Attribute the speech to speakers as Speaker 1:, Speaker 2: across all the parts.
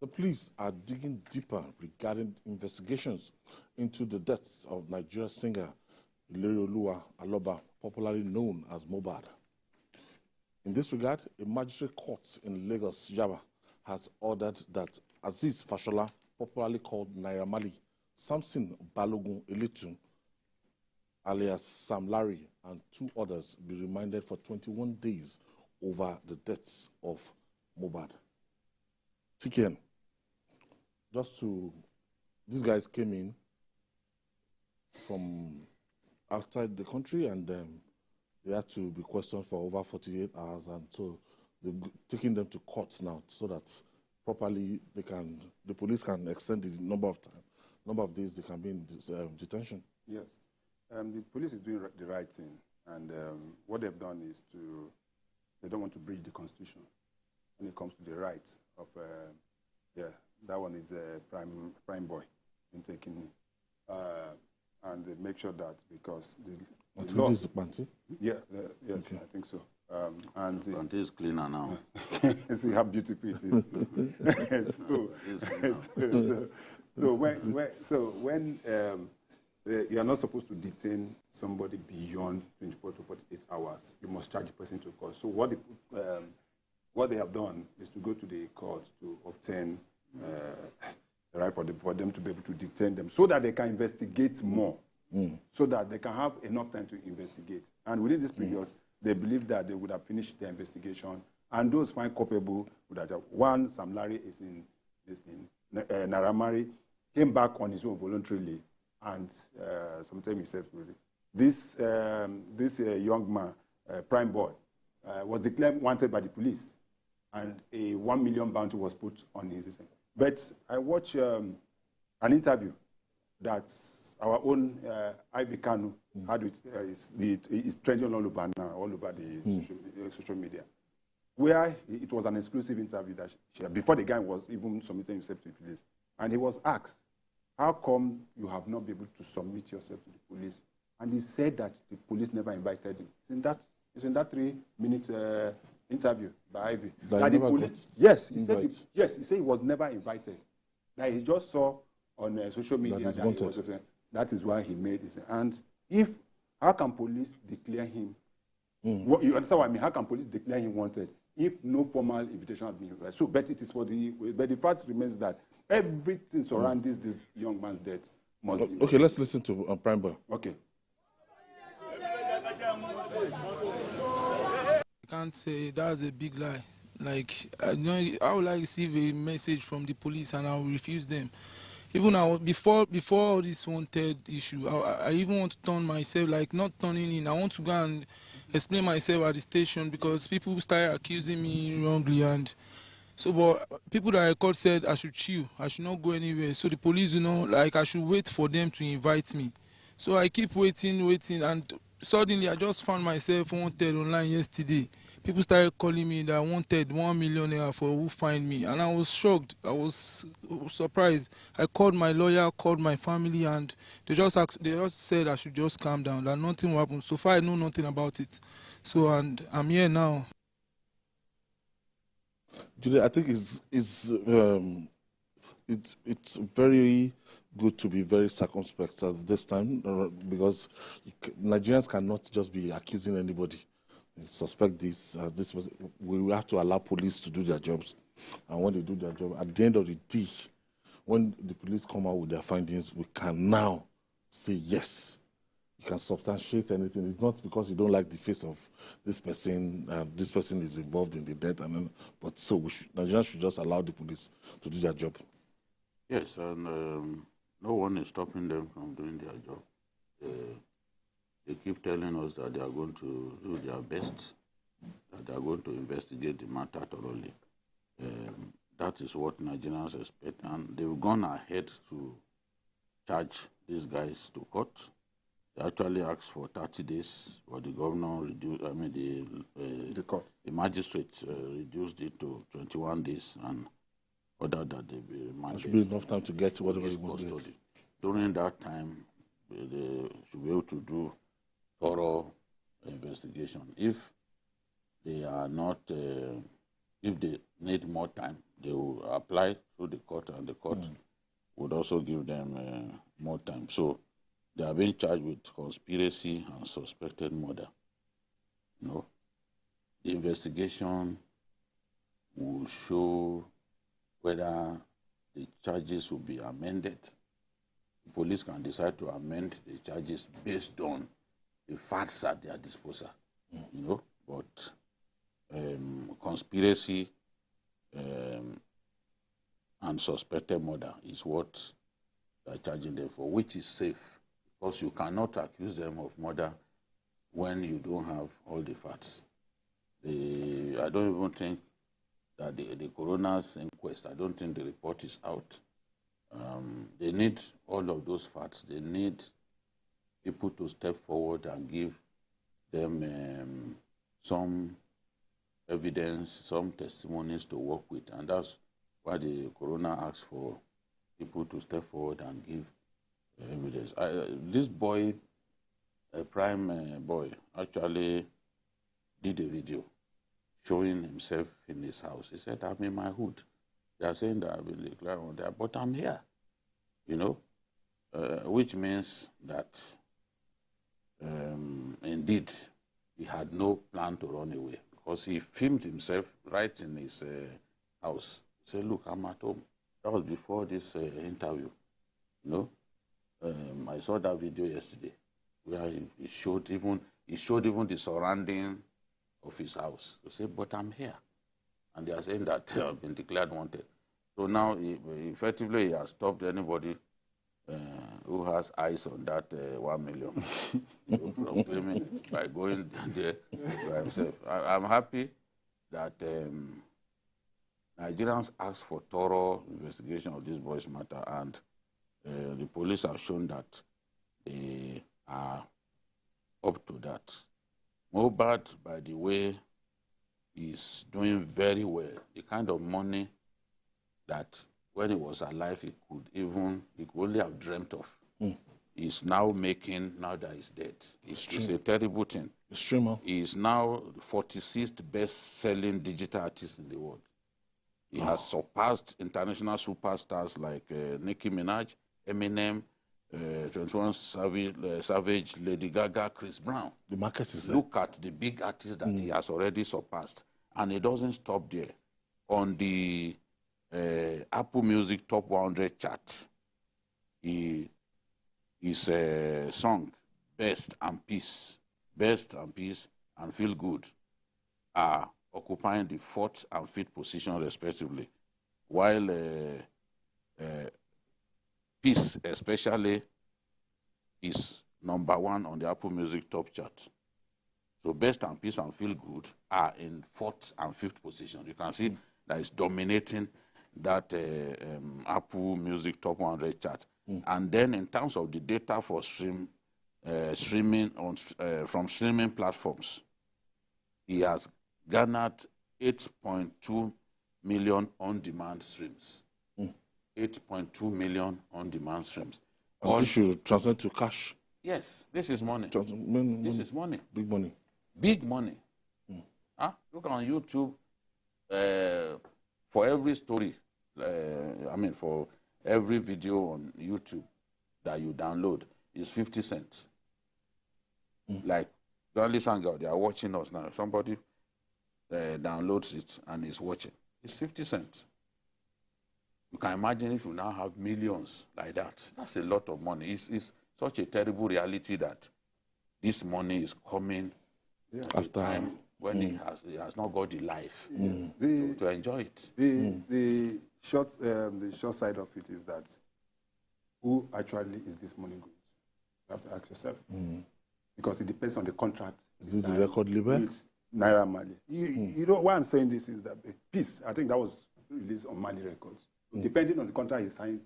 Speaker 1: The police are digging deeper regarding investigations into the deaths of Nigerian singer Ilerioluwa Aloba, popularly known as Mohbad. In this regard, a magistrate court in Lagos, Yaba, has ordered that Azeez Fashola, popularly called Naira Marley, Samson Balogun Eletu, alias Sam Larry, and 2 others be remanded for 21 days over the deaths of Mohbad. TKN, these guys came in from outside the country, and they had to be questioned for over 48 hours, and so they're taking them to court now so that properly the police can extend the number of days they can be in detention.
Speaker 2: Yes, the police is doing the right thing, and what they've done is they don't want to breach the Constitution when it comes to the rights of, that one is a prime boy in taking, and they make sure that because the law is
Speaker 1: Panty?
Speaker 2: Yeah, yes, okay. I think so. And
Speaker 3: Panty is cleaner now.
Speaker 2: See how beautiful it is. So when you are not supposed to detain somebody beyond 24 to 48 hours, you must charge the person to court. So what they have done is to go to the court to obtain the right for them to be able to detain them so that they can investigate more, so that they can have enough time to investigate. And within this period, they believe that they would have finished their investigation, and those found culpable would have. One, Sam Larry is in this thing. Naira Marley came back on his own voluntarily, and sometime he said, this young man, prime boy, was declared wanted by the police, and a 1 million bounty was put on his head. But I watched an interview that our own Ivy Kanu had with, it's trending all over now, all over the social media, where it was an exclusive interview that before the guy was even submitting himself to the police. And he was asked, how come you have not been able to submit yourself to the police? And he said that the police never invited him. It's in that 3-minute interview by Ivy. That the police, yes, he said he was never invited. That he just saw on social media that is why he made this. And how can police declare him? You understand what I mean? How can police declare him wanted if no formal invitation has been given? So, but it is but the fact remains that everything surrounding this young man's death must be.
Speaker 1: Okay, let's listen to Prime Boy.
Speaker 2: Okay.
Speaker 4: I can't say that's a big lie. Like, I would like to receive a message from the police and I will refuse them. Even before all this wanted issue, I even want to turn myself, like not turning in. I want to go and explain myself at the station because people started accusing me wrongly, and so but people that I called said I should chill, I should not go anywhere. So the police, like I should wait for them to invite me. So I keep waiting, and suddenly I just found myself wanted online yesterday. People started calling me that I wanted 1 million naira for who find me, and I was shocked. I was surprised. I called my lawyer, called my family, and they just said I should just calm down, that nothing will happen. So far I know nothing about it. So, and I'm here now.
Speaker 1: Julie, I think it's very good to be very circumspect at this time because Nigerians cannot just be accusing anybody. Suspect this. We will have to allow police to do their jobs, and when they do their job, at the end of the day, when the police come out with their findings, we can now say yes. You can substantiate anything. It's not because you don't like the face of this person. This person is involved in the death, but so Nigerians should just allow the police to do their job.
Speaker 3: Yes, and no one is stopping them from doing their job. They keep telling us that they are going to do their best, that they are going to investigate the matter thoroughly. That is what Nigerians expect, and they've gone ahead to charge these guys to court. They actually asked for 30 days, but the governor reduced, the magistrate reduced it to 21 days and ordered that they be remanded.
Speaker 1: There should be enough time to get whatever you want to get.
Speaker 3: During that time, they should be able to do thorough investigation. If they are not, if need more time, they will apply through the court, and the court would also give them more time. So they are being charged with conspiracy and suspected murder. No, the investigation will show whether the charges will be amended. The police can decide to amend the charges based on the facts at their disposal, you know. But conspiracy and suspected murder is what they are charging them for, which is safe, because you cannot accuse them of murder when you don't have all the facts. I don't even think that the coroner's inquest, I don't think the report is out. They need all of those facts. They need people to step forward and give them some evidence, some testimonies to work with. And that's why the coroner asked for people to step forward and give evidence. This boy, a prime boy, actually did a video showing himself in his house. He said, I'm in my hood. They are saying that I've been declared on there, but I'm here, you know, which means that indeed he had no plan to run away, because he filmed himself right in his house. He said, look, I'm at home. That was before this interview, you know. I saw that video yesterday where he showed even the surrounding of his house. He said, but I'm here. And they are saying that I've been declared wanted. So now, effectively, he has stopped anybody who has eyes on that 1 million from claiming by going there by himself. I'm happy that Nigerians asked for thorough investigation of this boy's matter, and the police have shown that they are up to that. Mohbad, by the way, is doing very well. The kind of money that when he was alive he could only have dreamt of. He's now making, now that he's dead. It's a terrible thing.
Speaker 1: Streamer.
Speaker 3: He is now the 46th best-selling digital artist in the world. He has surpassed international superstars like Nicki Minaj, Eminem, 21 Savage, Lady Gaga, Chris Brown.
Speaker 1: The market is there.
Speaker 3: Look at the big artists that he has already surpassed. And it doesn't stop there. On the Apple Music Top 100 chart, his song, Best and Peace and Feel Good are occupying the 4th and 5th position respectively, while Peace especially is #1 on the Apple Music Top chart. So Best and Peace and Feel Good are in 4th and 5th position. You can see that it's dominating that Apple Music Top 100 chart. And then in terms of the data for streaming from streaming platforms, he has garnered 8.2 million on-demand streams. 8.2 million on-demand streams.
Speaker 1: And this should translate to cash.
Speaker 3: Yes, this is money. This is money.
Speaker 1: Big money.
Speaker 3: Big money. Look on YouTube, for every story, for every video on YouTube that you download is 50 cents. Like, Dolly Sangha, they are watching us now. Somebody downloads it and is watching. It's 50 cents. You can imagine if you now have millions like that. That's a lot of money. It's such a terrible reality that this money is coming after time when he has not got the life to enjoy it.
Speaker 2: The short side of it is that who actually is this money going to? You have to ask yourself. Because it depends on the contract.
Speaker 1: Is it the record label?
Speaker 2: Naira Marley. You know why I'm saying this is that Peace, I think that was released on Marley Records. Depending on the contract he signed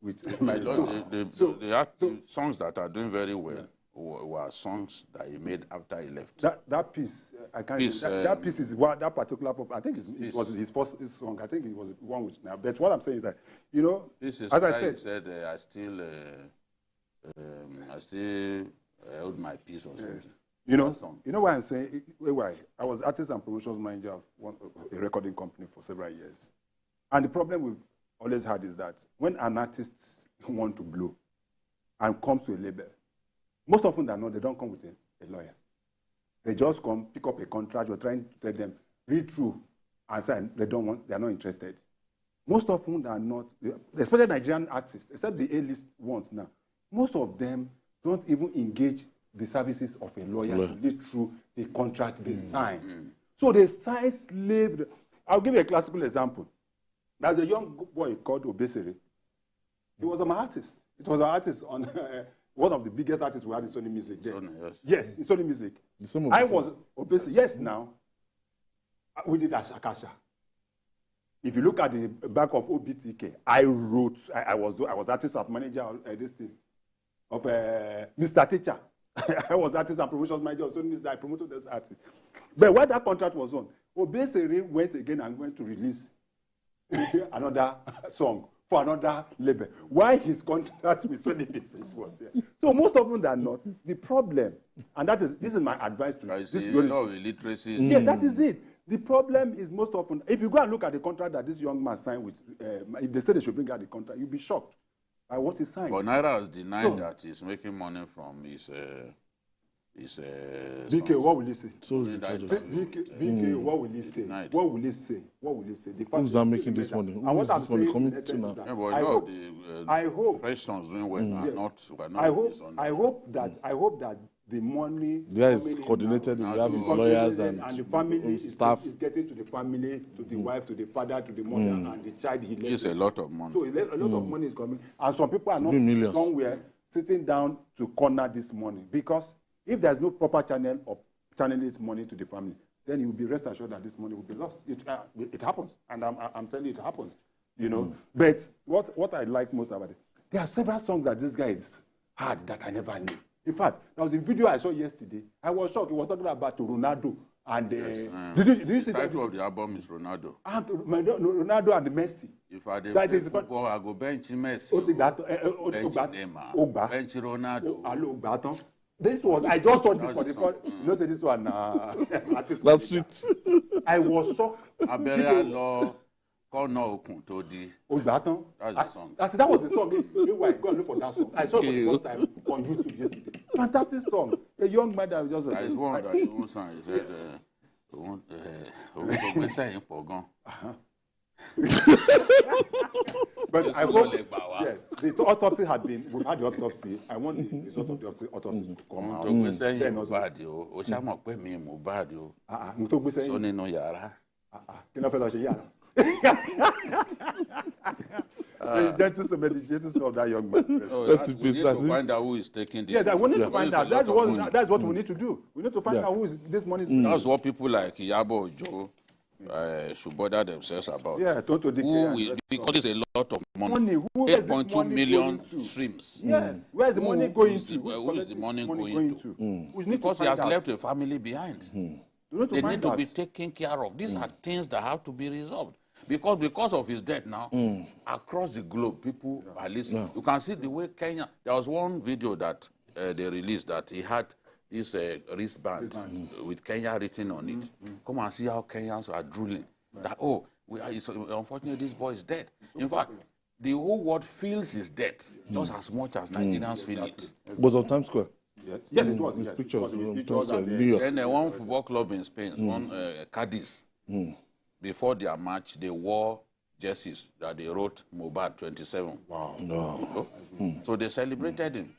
Speaker 2: with Marley.
Speaker 3: The songs that are doing very well were songs that he made after he left.
Speaker 2: That piece, I can't. That piece is what that particular. I think it was his first song. I think it was one with now. But what I'm saying is that
Speaker 3: this is
Speaker 2: as I said,
Speaker 3: I still held my peace or something.
Speaker 2: You know why I'm saying why? I was artist and promotions manager of a recording company for several years. And the problem we've always had is that when an artist wants to blow and comes to a label, most often than not, they don't come with a lawyer. They just come, pick up a contract, you're trying to tell them, read through, and say they are not interested. Most often than not, especially Nigerian artists, except the A-list ones now, most of them don't even engage the services of a lawyer to read through the contract they sign. So they sign slave. I'll give you a classical example. There's a young boy called Obesere. He was an artist. It was an artist on one of the biggest artists we had in Sony Music then. Yes, in Sony Music. I was Obesere. Yes, now. We did Akasha. If you look at the back of OBTK, I was artist and manager of this thing, of Mr. Teacher. I was artist and promotions manager of Sony Music. I promoted this artist. But when that contract was on, Obesere went again and went to release another song for another label. Why his contract with Sony Music was there? So most often than not, the problem, and this is my advice to you. This is
Speaker 3: illiteracy.
Speaker 2: Yes, that is it. The problem is most often, if you go and look at the contract that this young man signed with, if they say they should bring out the contract, you'll be shocked by what he signed.
Speaker 3: But Naira has denied that he's making money from his
Speaker 2: BK, what will he say?
Speaker 1: So is
Speaker 2: BK, what will he say? What will he say? What will he say?
Speaker 1: Who's that making this money?
Speaker 2: And what I'm saying
Speaker 1: coming to now?
Speaker 2: I hope
Speaker 3: questions doing well
Speaker 2: I hope that the money
Speaker 1: is coordinated. We have his lawyers and
Speaker 2: the family
Speaker 1: staff
Speaker 2: is getting to the family, to the wife, to the father, to the mother, and the child he left.
Speaker 3: It's a lot of money.
Speaker 2: So a lot of money is coming, and some people are not somewhere sitting down to corner this money, because if there's no proper channel of channeling this money to the family, then you will be rest assured that this money will be lost. It happens, and I'm telling you, it happens. You know, but what I like most about it, there are several songs that this guy had that I never knew. In fact, there was a video I saw yesterday. I was shocked. He was talking about Ronaldo and did you see that? The
Speaker 3: title of the album is Ronaldo.
Speaker 2: Ronaldo and Messi.
Speaker 3: If I play football, I go bench Messi. Bench Neymar. Bench Ronaldo.
Speaker 2: This was, I just saw this for the first. You know, say this one.
Speaker 1: That's it.
Speaker 2: I was shocked.
Speaker 3: Abẹ́rẹ́ lọ kọ́nà okùn tó di. That's the song.
Speaker 2: That was the song. Go and look for that song. I saw it for the first time on YouTube yesterday. Fantastic song. A young man that just.
Speaker 3: There is one that he won't sang. He said, "Òun tó gbé sẹ́yìn pọ̀ gan."
Speaker 2: But I hope, yes, the autopsy had been, we've had the autopsy. I want the result of the autopsy to come out.
Speaker 3: Then also, o ṣá mọ̀ pé mi Mohbad o. So nínú yàrá.
Speaker 2: Kí ló fẹ́ lọ ṣe yàrá? The gentleness of that young man.
Speaker 3: We need to find out who is taking this.
Speaker 2: Yeah, we need to find out. That's what we need to do. We need to find out who is this money.
Speaker 3: That's what people like Iyabo Ojo should bother themselves about.
Speaker 2: Yeah,
Speaker 3: because it's a lot of money. 8.2 million streams.
Speaker 2: Yes. Where is the money going to?
Speaker 3: Who is the money going to? Because he has left a family behind. They need to be taken care of. These are things that have to be resolved. Because of his death now, across the globe, people are listening. You can see the way Kenya, there was one video that they released that he had this wristband with Kenya written on it. Come and see how Kenyans are drooling. That, unfortunately, this boy is dead. In fact, the whole world feels his death just as much as Nigerians feel it.
Speaker 1: It was on Times Square.
Speaker 2: Yes, it was.
Speaker 1: His pictures on Times Square,
Speaker 3: New York. And one football club in Spain, one Cadiz, before their match, they wore jerseys that they wrote Mohbad 27.
Speaker 2: Wow.
Speaker 1: No.
Speaker 3: So they celebrated him.